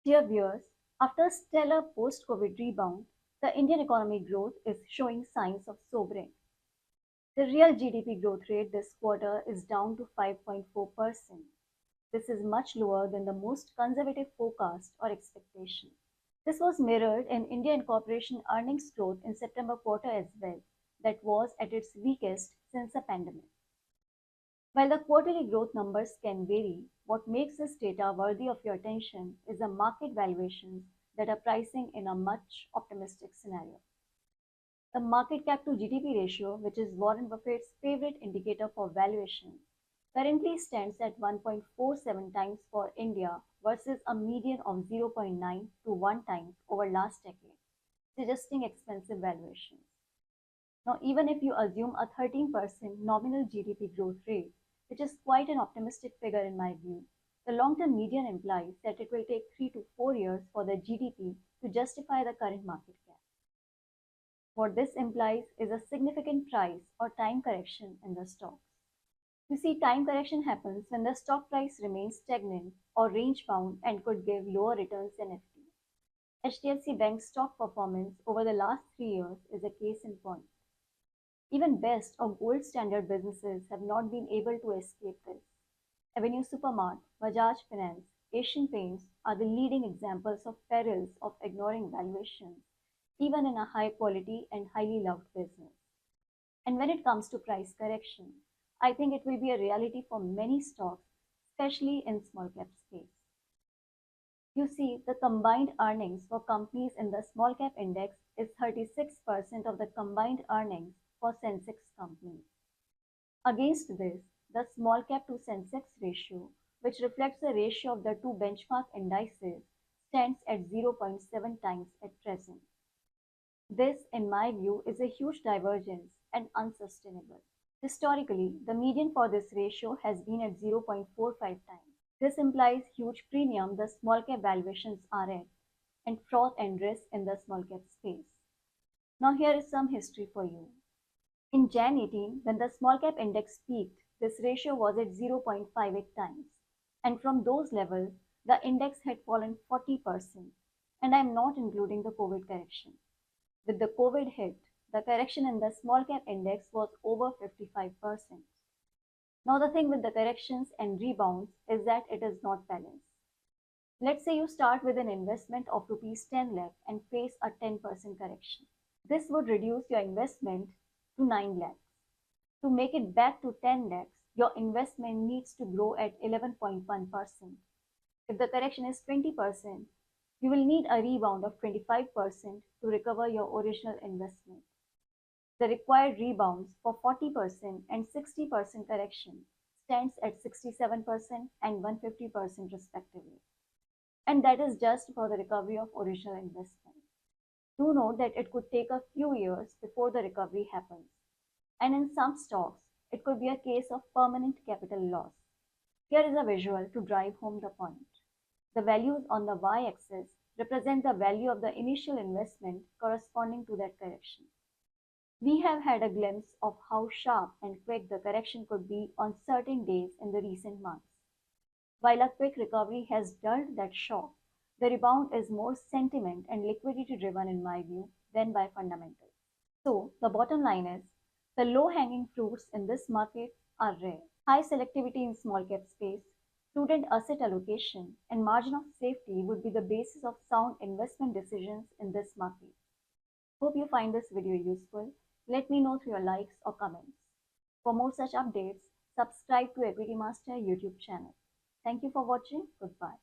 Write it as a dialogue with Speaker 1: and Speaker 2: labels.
Speaker 1: Dear viewers, after a stellar post-COVID rebound, the Indian economy growth is showing signs of sobering. The real GDP growth rate this quarter is down to 5.4%. This is much lower than the most conservative forecast or expectation. This was mirrored in India Incorporation earnings growth in September quarter as well, that was at its weakest since the pandemic. While the quarterly growth numbers can vary, what makes this data worthy of your attention is the market valuations that are pricing in a much optimistic scenario. The market cap to GDP ratio, which is Warren Buffett's favorite indicator for valuation, currently stands at 1.47 times for India versus a median of 0.9 to 1 times over last decade, suggesting expensive valuations. Now, even if you assume a 13% nominal GDP growth rate, which is quite an optimistic figure in my view, the long-term median implies that it will take 3 to 4 years for the GDP to justify the current market cap. What this implies is a significant price or time correction in the stocks. You see, time correction happens when the stock price remains stagnant or range bound and could give lower returns than FD. HDFC Bank's stock performance over the last 3 years is a case in point. Even best or gold standard businesses have not been able to escape this. Avenue Supermart, Bajaj Finance, Asian Paints are the leading examples of perils of ignoring valuations, even in a high quality and highly loved business. And when it comes to price correction, I think it will be a reality for many stocks, especially in small cap space. You see, the combined earnings for companies in the small cap index is 36% of the combined earnings for Sensex companies. Against this, the small cap to Sensex ratio, which reflects the ratio of the two benchmark indices, stands at 0.7 times at present. This, in my view, is a huge divergence and unsustainable. Historically, the median for this ratio has been at 0.45 times. This implies huge premium the small cap valuations are at, and froth and risk in the small cap space. Now here is some history for you. In Jan 18, when the small cap index peaked, this ratio was at 0.58 times. And from those levels, the index had fallen 40%. And I am not including the COVID correction. With the COVID hit, the correction in the small cap index was over 55%. Now the thing with the corrections and rebounds is that it is not balanced. Let's say you start with an investment of rupees 10 lakh and face a 10% correction. This would reduce your investment to 9 lakhs. To make it back to 10 lakhs, your investment needs to grow at 11.1%. If the correction is 20%, you will need a rebound of 25% to recover your original investment. The required rebounds for 40% and 60% correction stands at 67% and 150% respectively. And that is just for the recovery of original investment. Do note that it could take a few years before the recovery happens. And in some stocks, it could be a case of permanent capital loss. Here is a visual to drive home the point. The values on the y-axis represent the value of the initial investment corresponding to that correction. We have had a glimpse of how sharp and quick the correction could be on certain days in the recent months. While a quick recovery has dulled that shock, the rebound is more sentiment and liquidity driven in my view than by fundamentals. So the bottom line is, the low-hanging fruits in this market are rare. High selectivity in small cap space, prudent asset allocation, and margin of safety would be the basis of sound investment decisions in this market. Hope you find this video useful. Let me know through your likes or comments. For more such updates, subscribe to Equitymaster YouTube channel. Thank you for watching. Goodbye.